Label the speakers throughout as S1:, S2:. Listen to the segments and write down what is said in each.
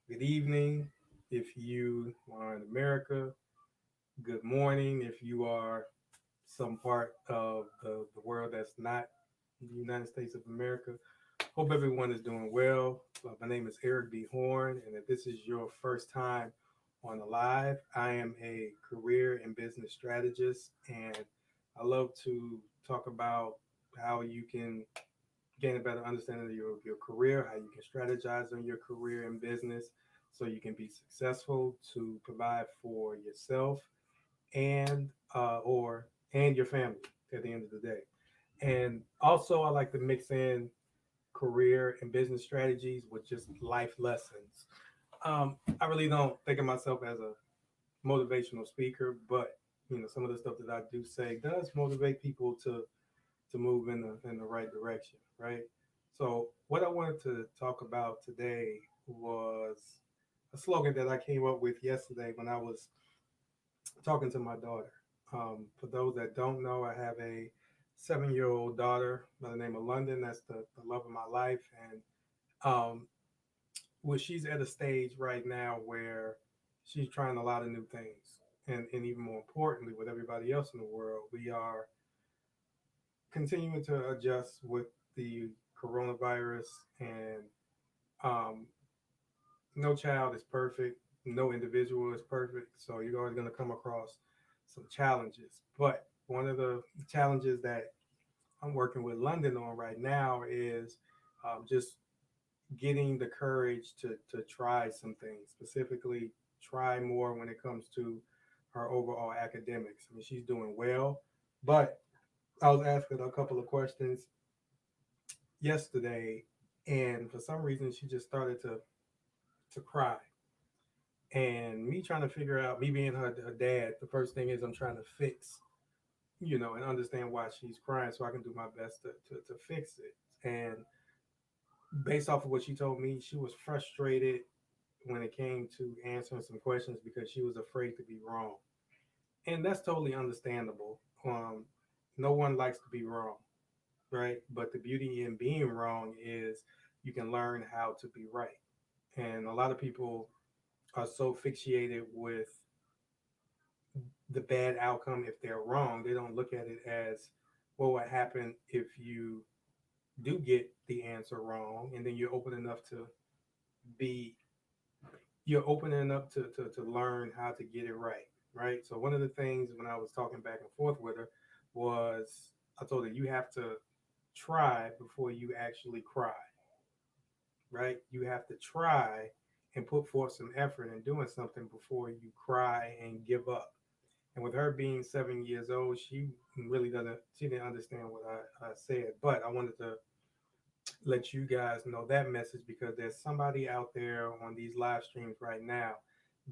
S1: good evening if you are in America, good morning if you are some part of the world that's not the United States of America. Hope everyone is doing well. My name is Eric B. Horn, and if this is your first time on the live, I am a career and business strategist, and I love to talk about how you can gain a better understanding of your career, how you can strategize on your career and business so you can be successful to provide for yourself and and your family at the end of the day. And also I like to mix in career and business strategies with just life lessons. I really don't think of myself as a motivational speaker, but some of the stuff that I do say does motivate people to move in the right direction, right? So what I wanted to talk about today was a slogan that I came up with yesterday when I was talking to my daughter. For those that don't know, I have a 7-year old daughter by the name of London. That's the love of my life. And um, well, she's at a stage right now where she's trying a lot of new things. And even more importantly, with everybody else in the world, we are continuing to adjust with the coronavirus, and um, no child is perfect, no individual is perfect, so you're always going to come across some challenges. But one of the challenges that I'm working with London on right now is just getting the courage to try some things, specifically try more when it comes to her overall academics. I mean, she's doing well, but I was asking a couple of questions yesterday, and for some reason, she just started to cry. And me trying to figure out, me being her dad, the first thing is I'm trying to fix, and understand why she's crying so I can do my best to fix it. And based off of what she told me, she was frustrated when it came to answering some questions because she was afraid to be wrong. And that's totally understandable. No one likes to be wrong, right? But the beauty in being wrong is you can learn how to be right. And a lot of people are so fixated with the bad outcome if they're wrong. They don't look at it as, well, what happened if you do get the answer wrong, and then be you're open enough to learn how to get it right, right? So one of the things when I was talking back and forth with her was I told her you have to try before you actually cry, right? You have to try and put forth some effort in doing something before you cry and give up. And with her being 7 years old, she didn't understand what I said. But I wanted to let you guys know that message because there's somebody out there on these live streams right now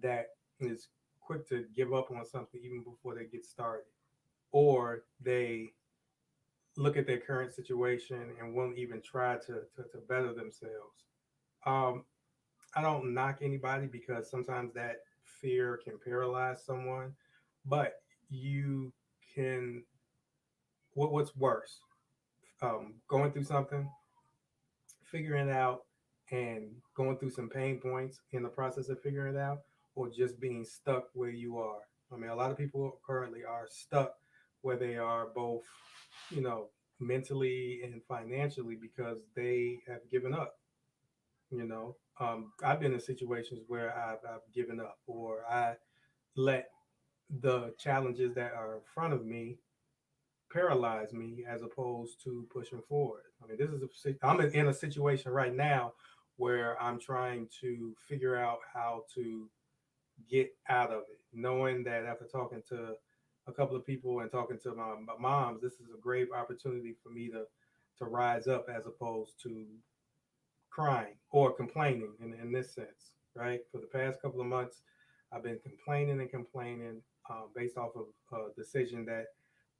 S1: that is quick to give up on something even before they get started. Or they look at their current situation and won't even try to better themselves. Um, I don't knock anybody because sometimes that fear can paralyze someone, but you can, what's worse? Going through something, figuring it out, and going through some pain points in the process of figuring it out, or just being stuck where you are. I mean, a lot of people currently are stuck where they are both, you know, mentally and financially because they have given up. I've been in situations where I've given up or I let the challenges that are in front of me paralyze me as opposed to pushing forward. I mean, I'm in a situation right now where I'm trying to figure out how to get out of it, knowing that after talking to a couple of people and talking to my moms, this is a great opportunity for me to rise up as opposed to crying or complaining in this sense, right? For the past couple of months, I've been complaining and complaining based off of a decision that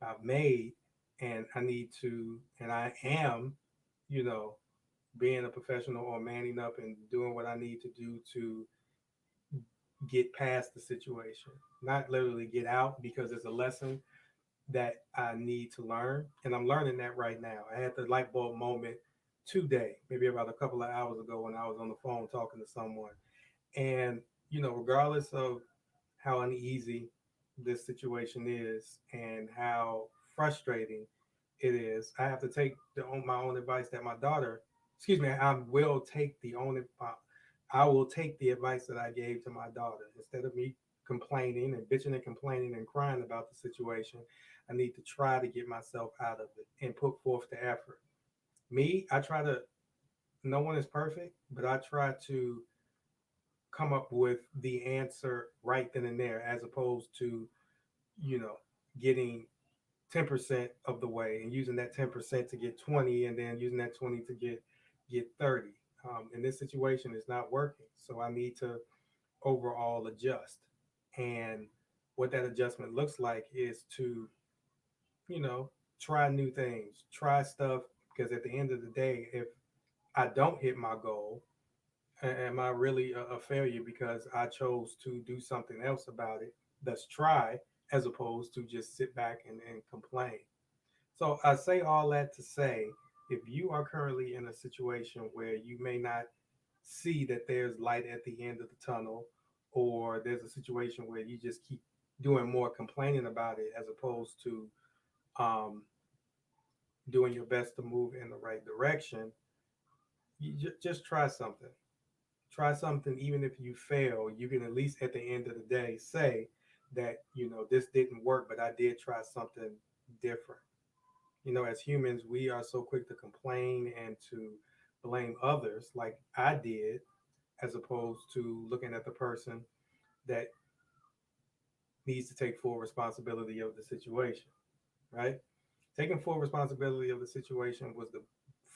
S1: I've made, and I am, you know, being a professional or manning up and doing what I need to do to get past the situation, not literally get out because it's a lesson that I need to learn. And I'm learning that right now. I had the light bulb moment today, maybe about a couple of hours ago when I was on the phone talking to someone. And, regardless of how uneasy this situation is and how frustrating it is, I have to take my own advice that my daughter, excuse me, I will take the advice that I gave to my daughter. Instead of me complaining and bitching and complaining and crying about the situation, I need to try to get myself out of it and put forth the effort. Me, I try to, no one is perfect, but I try to come up with the answer right then and there, as opposed to, you know, getting 10% of the way and using that 10% to get 20, and then using that 20 to get 30. In this situation, it's not working. So I need to overall adjust. And what that adjustment looks like is to, you know, try new things, try stuff, because at the end of the day, if I don't hit my goal, am I really a failure because I chose to do something else about it? Let's try, as opposed to just sit back and complain. So I say all that to say, if you are currently in a situation where you may not see that there's light at the end of the tunnel, or there's a situation where you just keep doing more complaining about it as opposed to um, doing your best to move in the right direction, just try something. Try something. Even if you fail, you can at least at the end of the day say that, this didn't work, but I did try something different. As humans, we are so quick to complain and to blame others, like I did, as opposed to looking at the person that needs to take full responsibility of the situation, right? Taking full responsibility of the situation was the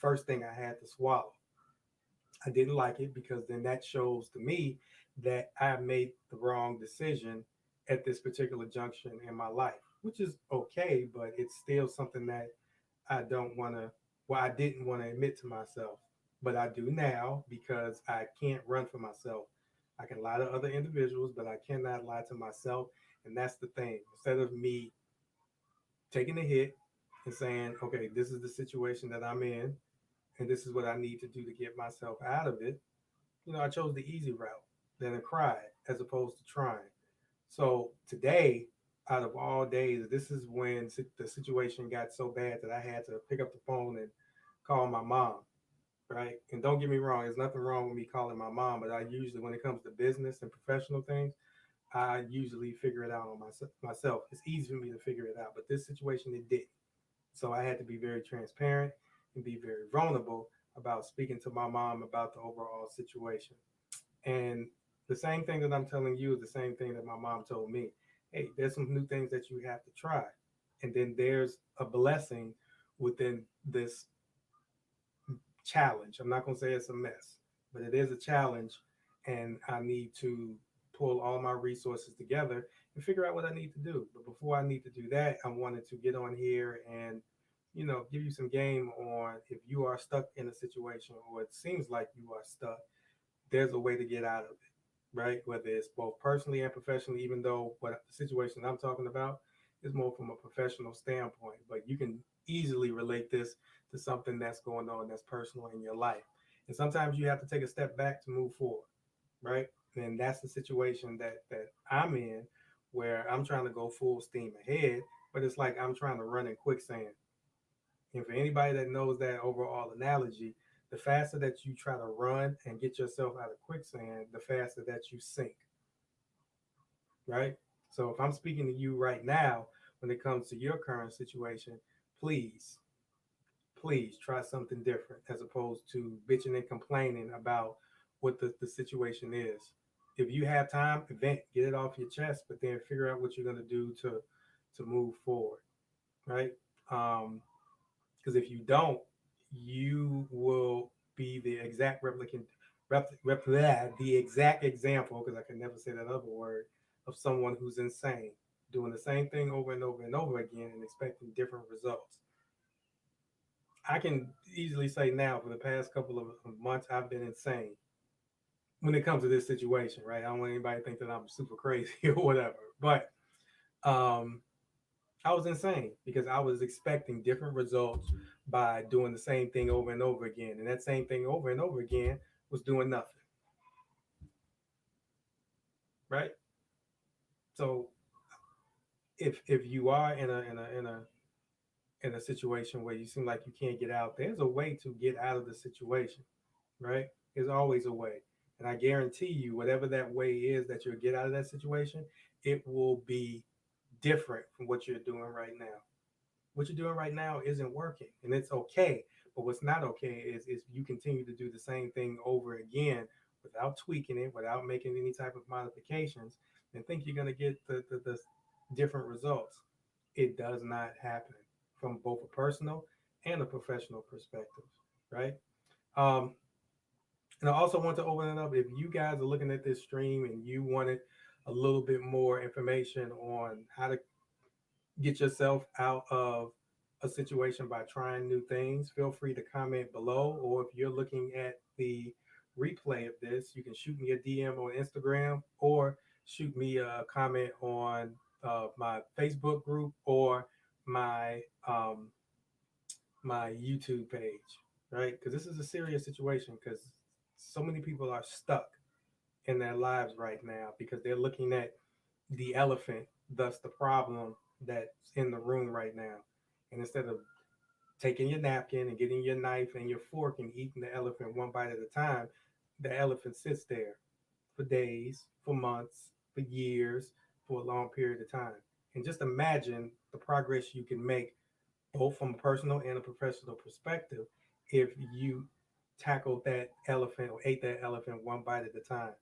S1: first thing I had to swallow. I didn't like it because then that shows to me that I made the wrong decision at this particular junction in my life, which is okay, but it's still something that I don't want to, well, I didn't want to admit to myself, but I do now because I can't run for myself. I can lie to other individuals, but I cannot lie to myself. And that's the thing. Instead of me taking a hit and saying, okay, this is the situation that I'm in, and this is what I need to do to get myself out of it, I chose the easy route. Then I cried as opposed to trying. So today, out of all days, this is when the situation got so bad that I had to pick up the phone and call my mom, right? And don't get me wrong, there's nothing wrong with me calling my mom, but I usually, when it comes to business and professional things, I usually figure it out on myself. It's easy for me to figure it out, but this situation, it didn't. So I had to be very transparent and be very vulnerable about speaking to my mom about the overall situation. And the same thing that I'm telling you is the same thing that my mom told me. Hey, there's some new things that you have to try. And then there's a blessing within this challenge. I'm not going to say it's a mess, but it is a challenge. And I need to pull all my resources together and figure out what I need to do. But before I need to do that, I wanted to get on here and, give you some game on if you are stuck in a situation or it seems like you are stuck, there's a way to get out of it, right? Whether it's both personally and professionally, even though what the situation I'm talking about is more from a professional standpoint, but you can easily relate this to something that's going on that's personal in your life. And sometimes you have to take a step back to move forward, right? And that's the situation that I'm in, where I'm trying to go full steam ahead, but it's like I'm trying to run in quicksand. And for anybody that knows that overall analogy, the faster that you try to run and get yourself out of quicksand, the faster that you sink, right? So if I'm speaking to you right now, when it comes to your current situation, please, please try something different as opposed to bitching and complaining about what the situation is. If you have time, vent, get it off your chest, but then figure out what you're going to do to move forward, right? Because if you don't, you will be the exact the exact example, because I can never say that other word, of someone who's insane, doing the same thing over and over and over again and expecting different results. I can easily say now, for the past couple of months, I've been insane when it comes to this situation, right? I don't want anybody to think that I'm super crazy or whatever, but um, I was insane because I was expecting different results by doing the same thing over and over again. And that same thing over and over again was doing nothing. right? So if you are in a situation where you seem like you can't get out, there's a way to get out of the situation, right? There's always a way. And I guarantee you, whatever that way is that you'll get out of that situation, it will be different from what you're doing right now. What you're doing right now isn't working, and it's okay. But what's not okay is you continue to do the same thing over again without tweaking it, without making any type of modifications, and think you're going to get the different results. It does not happen from both a personal and a professional perspective, right? Um, and I also want to open it up. If you guys are looking at this stream and you wanted a little bit more information on how to get yourself out of a situation by trying new things, feel free to comment below. Or if you're looking at the replay of this, you can shoot me a DM on Instagram or shoot me a comment on my Facebook group or my my YouTube page, right? Because this is a serious situation because so many people are stuck in their lives right now because they're looking at the elephant, thus the problem that's in the room right now. And instead of taking your napkin and getting your knife and your fork and eating the elephant one bite at a time, the elephant sits there for days, for months, for years, for a long period of time. And just imagine the progress you can make, both from a personal and a professional perspective, if you tackled that elephant or ate that elephant one bite at a time.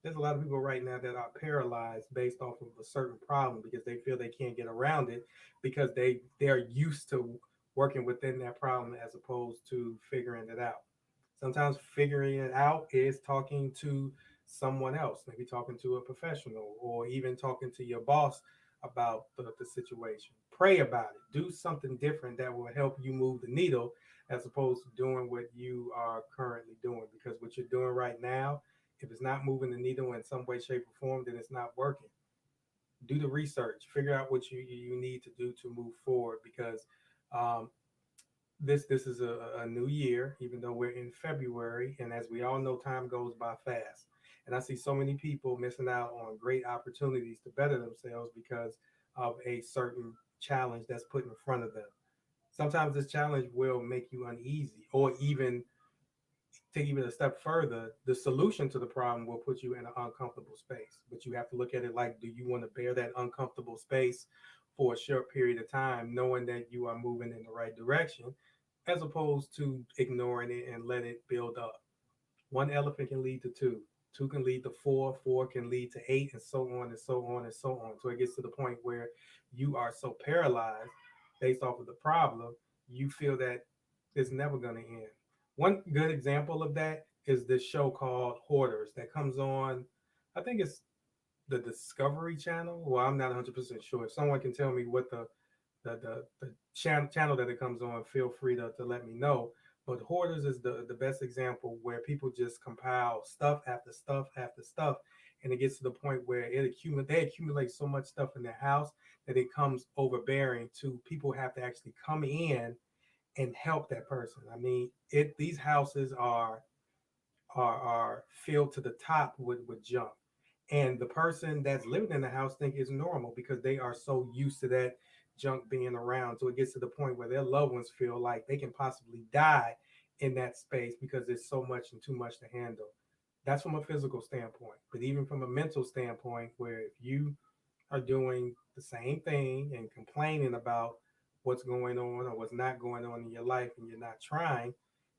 S1: There's a lot of people right now that are paralyzed based off of a certain problem because they feel they can't get around it because they're used to working within that problem as opposed to figuring it out. Sometimes figuring it out is talking to someone else, maybe talking to a professional or even talking to your boss about the situation. Pray about it. Do something different that will help you move the needle as opposed to doing what you are currently doing. Because what you're doing right now, if it's not moving the needle in some way, shape, or form, then it's not working. Do the research, figure out what you need to do to move forward because um, this is a new year, even though we're in February, and as we all know, time goes by fast. And I see so many people missing out on great opportunities to better themselves because of a certain challenge that's put in front of them. Sometimes this challenge will make you uneasy, or even take even a step further, the solution to the problem will put you in an uncomfortable space. But you have to look at it like, do you want to bear that uncomfortable space for a short period of time, knowing that you are moving in the right direction, as opposed to ignoring it and let it build up? One elephant can lead to two, two can lead to four, four can lead to eight, and so on and so on and so on. So it gets to the point where you are so paralyzed based off of the problem, you feel that it's never going to end. One good example of that is this show called Hoarders that comes on, I think it's the Discovery Channel. Well, I'm not 100% sure. If someone can tell me what the channel that it comes on, feel free to let me know. But Hoarders is the best example where people just compile stuff after stuff after stuff, and it gets to the point where they accumulate so much stuff in their house that it comes overbearing to people have to actually come in and help that person. I mean, it these houses are filled to the top with junk, and the person that's living in the house think it's normal because they are so used to that junk being around. So it gets to the point where their loved ones feel like they can possibly die in that space because there's so much and too much to handle. That's from a physical standpoint, but even from a mental standpoint, where if you are doing the same thing and complaining about what's going on or what's not going on in your life and you're not trying,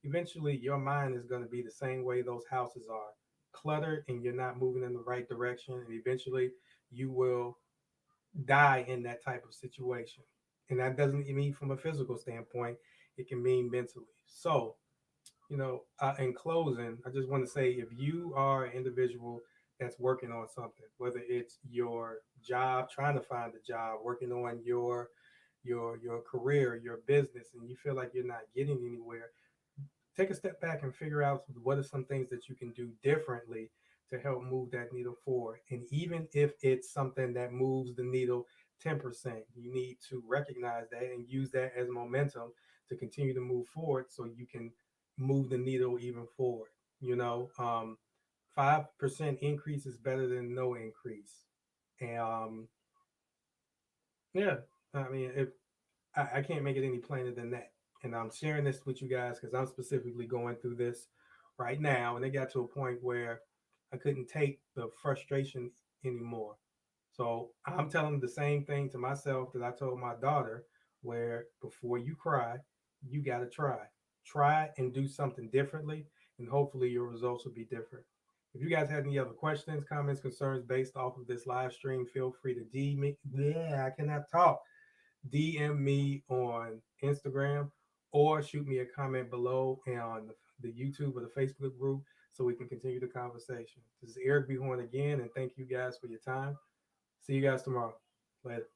S1: eventually your mind is going to be the same way those houses are, cluttered, and you're not moving in the right direction. And eventually you will die in that type of situation. And that doesn't mean from a physical standpoint, it can mean mentally. So, in closing, I just want to say if you are an individual that's working on something, whether it's your job, trying to find a job, working on your career, your business, and you feel like you're not getting anywhere, take a step back and figure out what are some things that you can do differently to help move that needle forward. And even if it's something that moves the needle 10%, you need to recognize that and use that as momentum to continue to move forward so you can move the needle even forward. You know, 5% increase is better than no increase. And yeah, I mean, if I can't make it any plainer than that. And I'm sharing this with you guys because I'm specifically going through this right now. And it got to a point where I couldn't take the frustration anymore. So I'm telling the same thing to myself that I told my daughter, where before you cry, you got to try. Try and do something differently, and hopefully your results will be different. If you guys have any other questions, comments, concerns based off of this live stream, feel free to DM me. Yeah, I cannot talk. DM me on Instagram or shoot me a comment below on the YouTube or the Facebook group so we can continue the conversation. This is Eric B. Horn again, and thank you guys for your time. See you guys tomorrow. Later.